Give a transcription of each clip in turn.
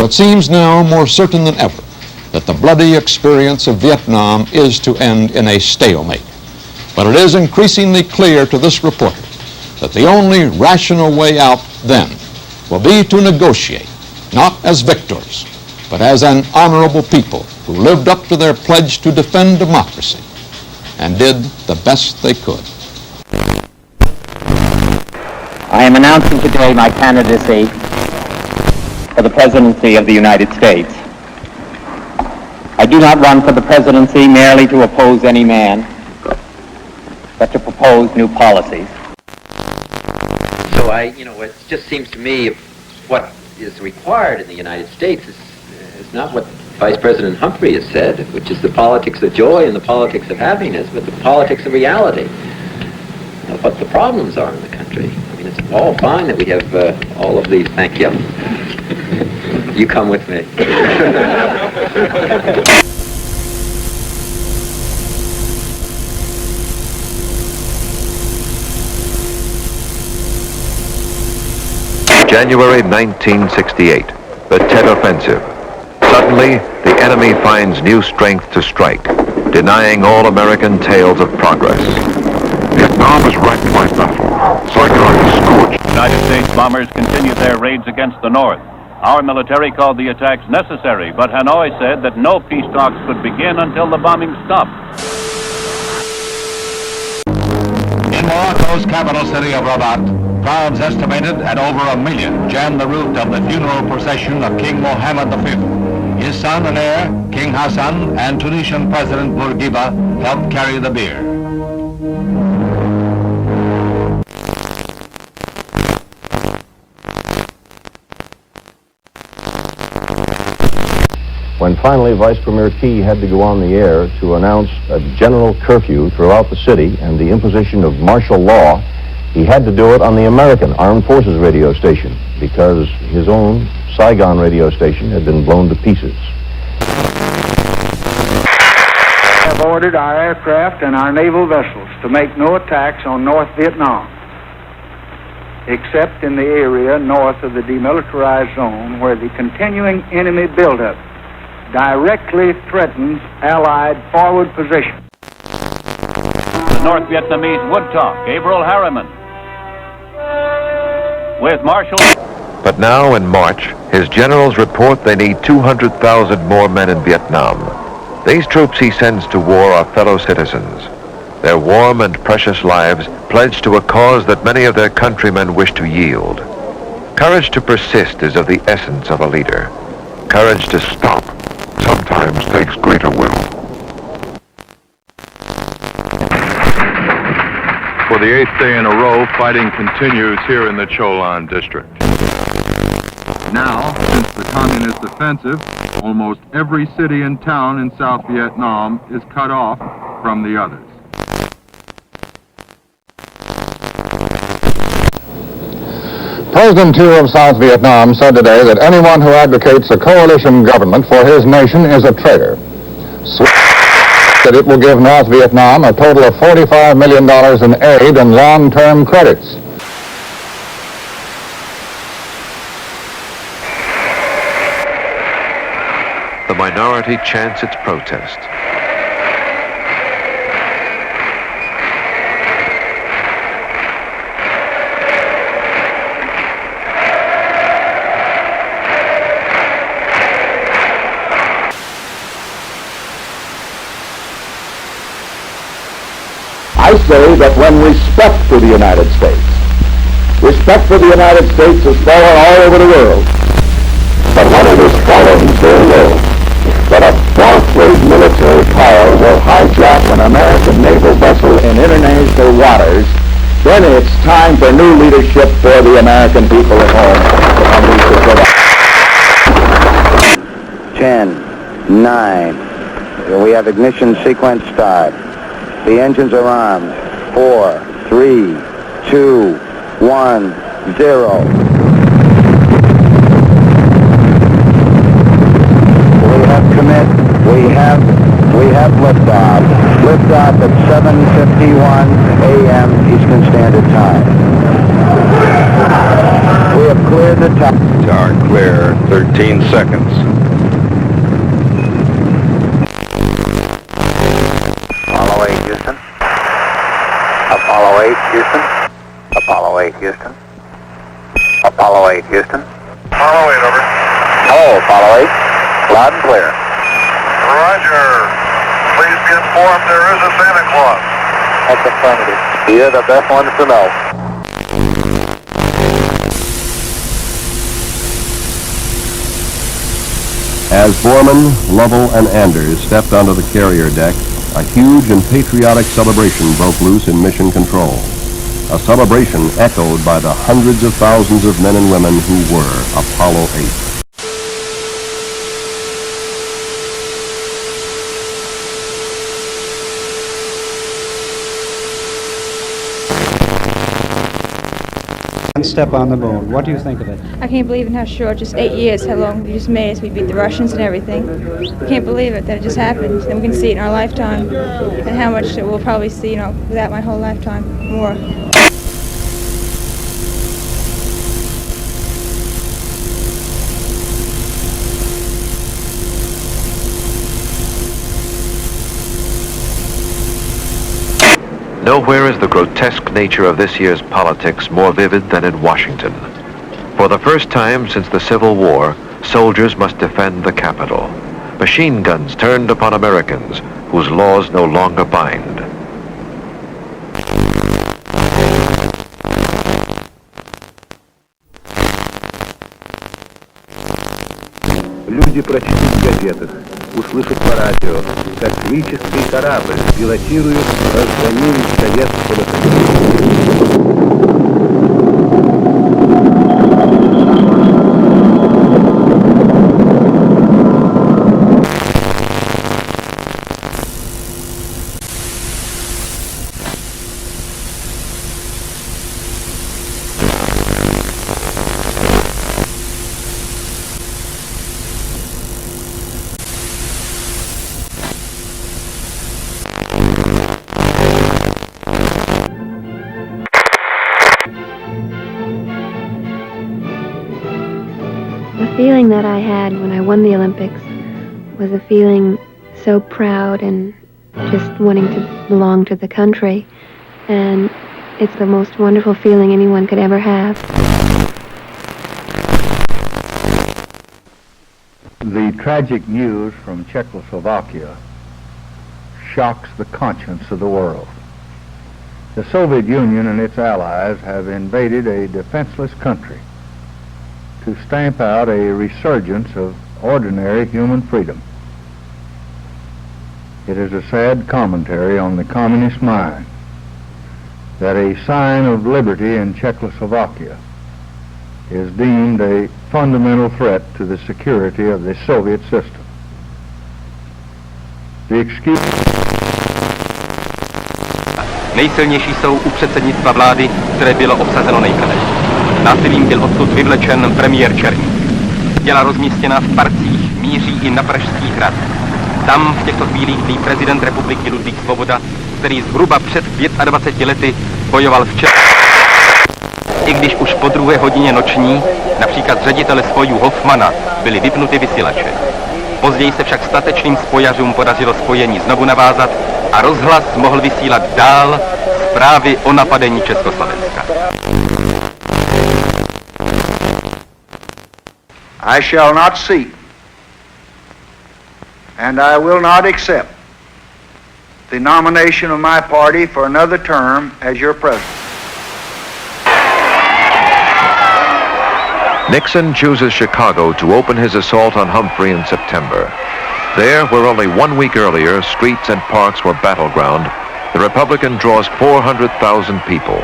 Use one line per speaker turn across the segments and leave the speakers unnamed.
it seems now more certain than ever that the bloody experience of Vietnam is to end in a stalemate. But it is increasingly clear to this reporter that the only rational way out then will be to negotiate, not as victors, but as an honorable people who lived up to their pledge to defend democracy and did the best they could.
I am announcing today my candidacy for the presidency of the United States. I do not run for the presidency merely to oppose any man, but to propose new policies.
So it just seems to me what is required in the United States is not what Vice President Humphrey has said, which is the politics of joy and the politics of happiness, but the politics of reality. What the problems are in the country. I mean, it's all fine that we have all of these. Thank you. You come with me.
January 1968, the Tet Offensive. Suddenly, the enemy finds new strength to strike, denying all American tales of progress.
Vietnam is wrecked by battle. Saigon is scorched.
United States bombers continue their raids against the North. Our military called the attacks necessary, but Hanoi said that no peace talks could begin until the bombing stopped.
In Morocco's capital city of Rabat, crowds estimated at over 1 million jammed the route of the funeral procession of King Mohammed V. His son and heir, King Hassan, and Tunisian President Bourguiba helped carry the bier.
When finally Vice Premier Key had to go on the air to announce a general curfew throughout the city and the imposition of martial law, he had to do it on the American Armed Forces radio station because his own Saigon radio station had been blown to pieces.
We have ordered our aircraft and our naval vessels to make no attacks on North Vietnam, except in the area north of the demilitarized zone where the continuing enemy buildup directly threatens Allied forward position.
The North Vietnamese would talk. Gabriel Harriman. With Marshal...
But now, in March, his generals report they need 200,000 more men in Vietnam. These troops he sends to war are fellow citizens. Their warm and precious lives pledged to a cause that many of their countrymen wish to yield. Courage to persist is of the essence of a leader. Courage to stop
sometimes takes greater will.
For the 8th day in a row, fighting continues here in the Cholan district.
Now, since the communist offensive, almost every city and town in South Vietnam is cut off from the others.
President Thieu of South Vietnam said today that anyone who advocates a coalition government for his nation is a traitor. That it will give North Vietnam a total of $45 million in aid and long-term credits.
The minority chants its protest.
I say that when respect for the United States is fallen all over the world, but when it is fallen so low that a fourth-rate military power will hijack an American naval vessel in international waters, then it's time for new leadership for the American people at home.
And 10, 9, we have ignition sequence start. The engines are armed. 4, 3, 2, 1, 0. We have liftoff. Liftoff at 7:51 a.m. Eastern Standard Time. We have cleared the tower.
Tower clear, 13 seconds.
Apollo 8, Houston. Apollo 8, Houston. Apollo 8, Houston. Apollo 8, Houston.
Apollo 8, over.
Hello, Apollo 8. Loud and clear.
Roger. Please be informed there is a Santa Claus.
That's affirmative. You're the best ones to know.
As Borman, Lovell, and Anders stepped onto the carrier deck, a huge and patriotic celebration broke loose in Mission Control. A celebration echoed by the hundreds of thousands of men and women who were Apollo 8.
Step on the moon. What do you think of it?
I can't believe in how short, just 8 years, how long we just made us. We beat the Russians and everything. I can't believe it, that it just happened. And we can see it in our lifetime. And how much we'll probably see, without my whole lifetime, more.
Nowhere is the grotesque nature of this year's politics more vivid than in Washington. For the first time since the Civil War, soldiers must defend the Capitol. Machine guns turned upon Americans whose laws no longer bind.
Люди прочтут в газетах, услышат по радио, как космический корабль пилотирует разгонение советского союза.
The feeling that I had when I won the Olympics was a feeling so proud and just wanting to belong to the country. And it's the most wonderful feeling anyone could ever have.
The tragic news from Czechoslovakia shocks the conscience of the world. The Soviet Union and its allies have invaded a defenseless country to stamp out a resurgence of ordinary human freedom. It is a sad commentary on the communist mind that a sign of liberty in Czechoslovakia is deemed a fundamental threat to the security of the Soviet system. The excuse...
Nejsilnější jsou u předsednictva vlády, které bylo obsazeno nejprve. Násilím byl odtud vyvlečen premiér Černý. Těla rozmístěna v parcích míří i na Pražský hrad. Tam v těchto chvílích tlí prezident republiky Ludvík Svoboda, který zhruba před 25 lety bojoval v Čechách. I když už po 2. hodině noční, například ředitele spojů Hoffmana, byly vypnuty vysílače. Později se však statečným spojařům podařilo spojení znovu navázat a rozhlas mohl vysílat dál zprávy o napadení Československa.
I shall not seek, and I will not accept the nomination of my party for another term as your president.
Nixon chooses Chicago to open his assault on Humphrey in September. There, where only 1 week earlier streets and parks were battleground, the Republican draws 400,000 people.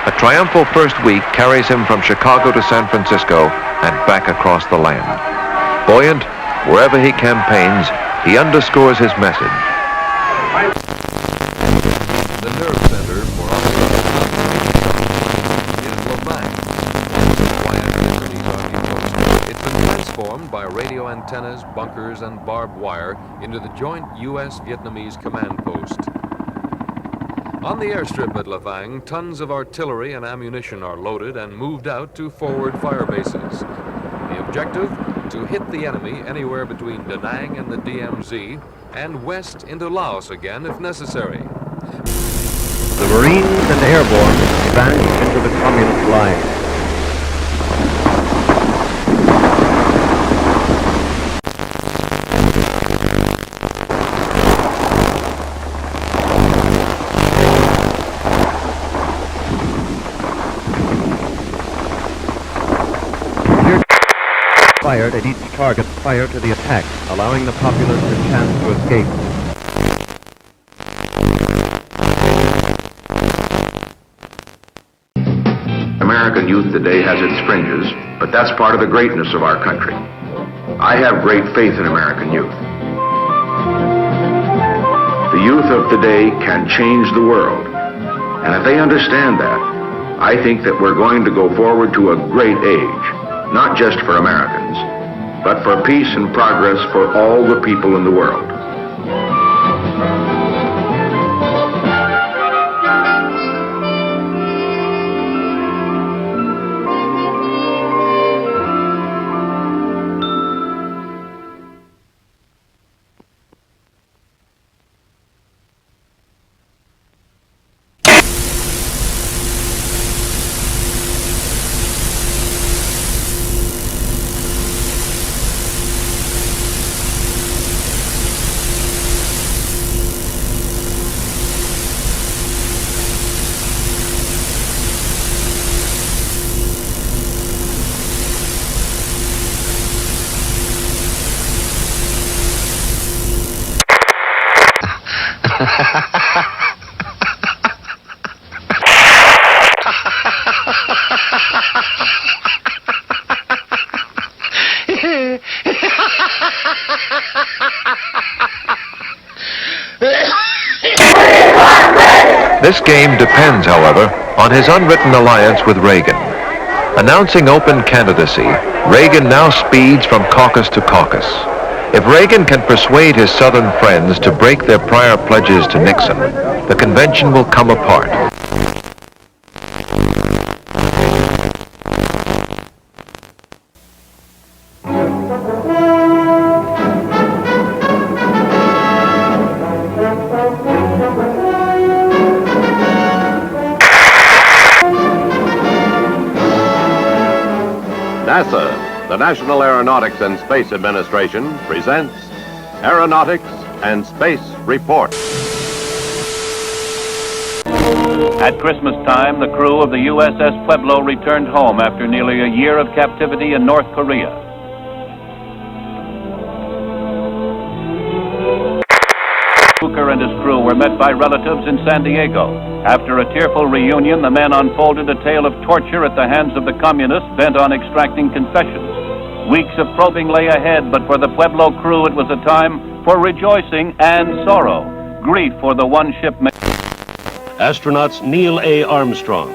A triumphal first week carries him from Chicago to San Francisco and back across the land. Buoyant, wherever he campaigns, he underscores his message.
The nerve center for is Lavang. It's been transformed by radio antennas, bunkers, and barbed wire into the joint U.S.-Vietnamese command post. On the airstrip at Lafang, tons of artillery and ammunition are loaded and moved out to forward fire bases. The objective, to hit the enemy anywhere between Da Nang and the DMZ and west into Laos again if necessary.
The Marines and airborne advanced into the communist line. Fired at each target prior to the attack, allowing the populace a chance to escape.
American youth today has its fringes, but that's part of the greatness of our country. I have great faith in American youth. The youth of today can change the world, and if they understand that, I think that we're going to go forward to a great age. Not just for Americans, but for peace and progress for all the people in the world.
This game depends, however, on his unwritten alliance with Reagan. Announcing open candidacy, Reagan now speeds from caucus to caucus. If Reagan can persuade his Southern friends to break their prior pledges to Nixon, the convention will come apart.
NASA, the National Aeronautics and Space Administration, presents Aeronautics and Space Report.
At Christmas time, the crew of the USS Pueblo returned home after nearly a year of captivity in North Korea. Hooker and his crew were met by relatives in San Diego. After a tearful reunion, the men unfolded a tale of torture at the hands of the communists bent on extracting confessions. Weeks of probing lay ahead, but for the Pueblo crew it was a time for rejoicing and sorrow. Grief for the one shipmate.
Astronauts Neil A. Armstrong,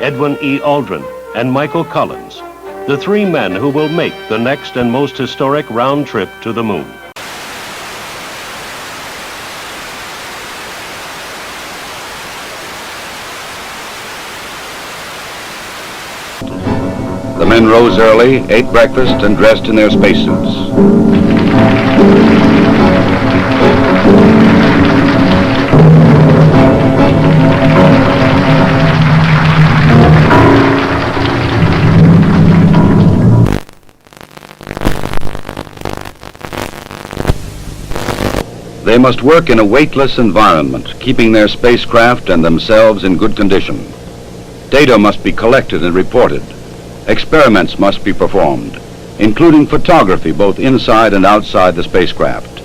Edwin E. Aldrin, and Michael Collins, the three men who will make the next and most historic round trip to the moon.
The men rose early, ate breakfast, and dressed in their spacesuits. They must work in a weightless environment, keeping their spacecraft and themselves in good condition. Data must be collected and reported. Experiments must be performed, including photography both inside and outside the spacecraft.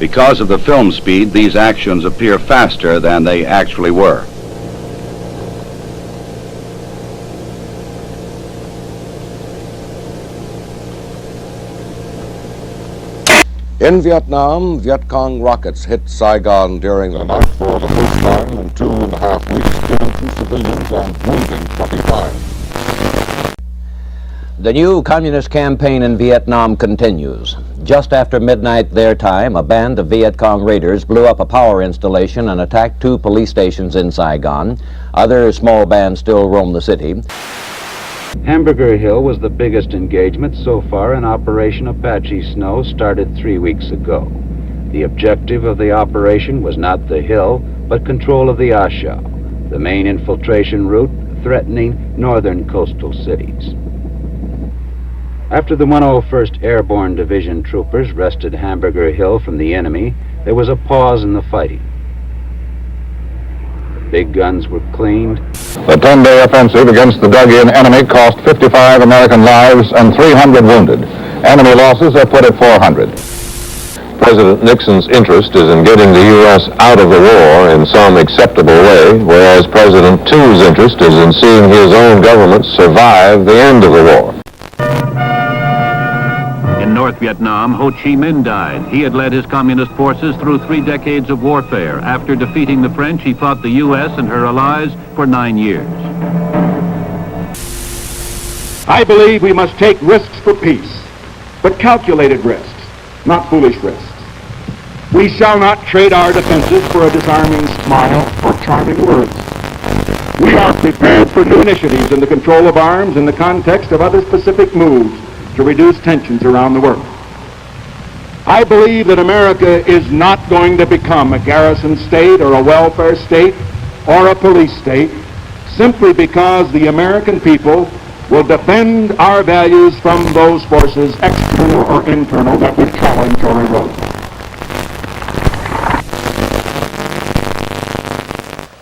Because of the film speed, these actions appear faster than they actually were.
In Vietnam, Viet Cong rockets hit Saigon during the night for the first time in 2.5 weeks, killing 2 civilians and wounding 25.
The new communist campaign in Vietnam continues. Just after midnight their time, a band of Viet Cong raiders blew up a power installation and attacked 2 police stations in Saigon. Other small bands still roam the city.
Hamburger Hill was the biggest engagement so far in Operation Apache Snow, started 3 weeks ago. The objective of the operation was not the hill, but control of the A Shau, the main infiltration route threatening northern coastal cities. After the 101st Airborne Division troopers wrested Hamburger Hill from the enemy, there was a pause in the fighting. The big guns were cleaned.
The 10-day offensive against the dug-in enemy cost 55 American lives and 300 wounded. Enemy losses are put at 400.
President Nixon's interest is in getting the U.S. out of the war in some acceptable way, whereas President Thu's interest is in seeing his own government survive the end of the war.
In North Vietnam, Ho Chi Minh died. He had led his communist forces through 3 decades of warfare. After defeating the French, he fought the U.S. and her allies for 9 years.
I believe we must take risks for peace, but calculated risks, not foolish risks. We shall not trade our defenses for a disarming smile or charming words. We are prepared for new initiatives in the control of arms in the context of other specific moves to reduce tensions around the world. I believe that America is not going to become a garrison state or a welfare state or a police state simply because the American people will defend our values from those forces, external or internal, that would challenge or erode.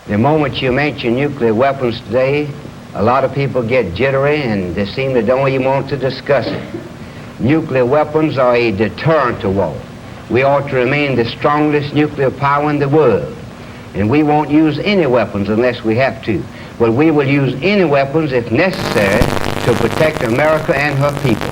The moment you mention nuclear weapons today, a lot of people get jittery and they seem to don't even want to discuss it. Nuclear weapons are a deterrent to war. We ought to remain the strongest nuclear power in the world. And we won't use any weapons unless we have to. But we will use any weapons if necessary to protect America and her people.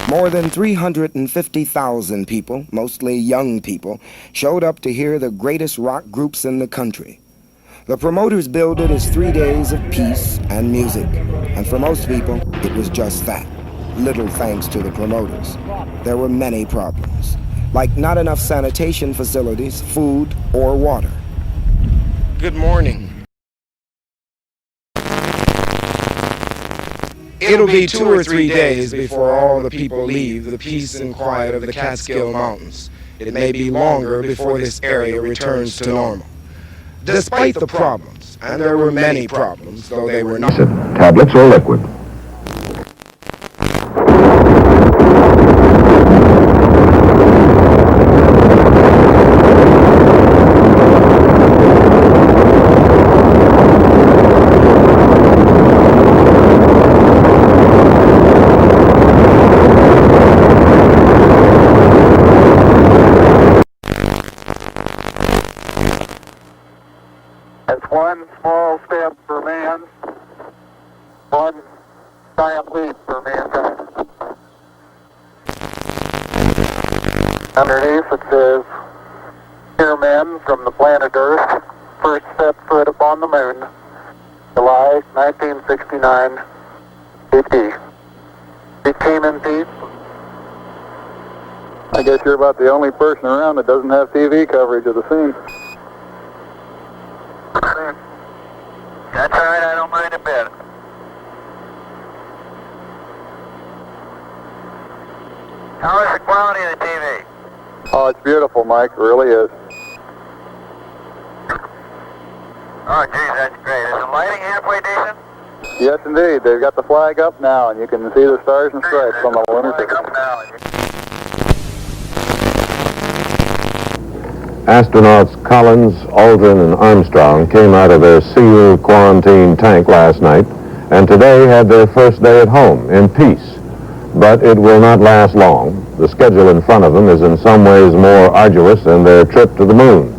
More than 350,000 people, mostly young people, showed up to hear the greatest rock groups in the country. The promoters billed it as 3 days of peace and music, and for most people, it was just that. Little thanks to the promoters. There were many problems, like not enough sanitation facilities, food, or water.
Good morning. It'll be 2 or 3 days before all the people leave the peace and quiet of the Catskill Mountains. It may be longer before this area returns to normal. Despite the problems, and there were many problems, though they were not...
Tablets or liquid.
It's one small step for man, one giant leap for mankind. Underneath it says, "Here men from the planet Earth first set foot upon the moon, July 1969, AD. We came in peace." I guess you're about the only person around that doesn't have TV coverage of the scene. That's all right, I don't mind a bit. How is the quality of the TV? Oh, it's beautiful, Mike, it really is. Oh, geez, that's great. Is the lighting halfway decent? Yes, indeed. They've got the flag up now, and you can see the stars and stripes on the lunar surface.
Astronauts Collins, Aldrin, and Armstrong came out of their sealed quarantine tank last night and today had their first day at home in peace. But it will not last long. The schedule in front of them is in some ways more arduous than their trip to the moon.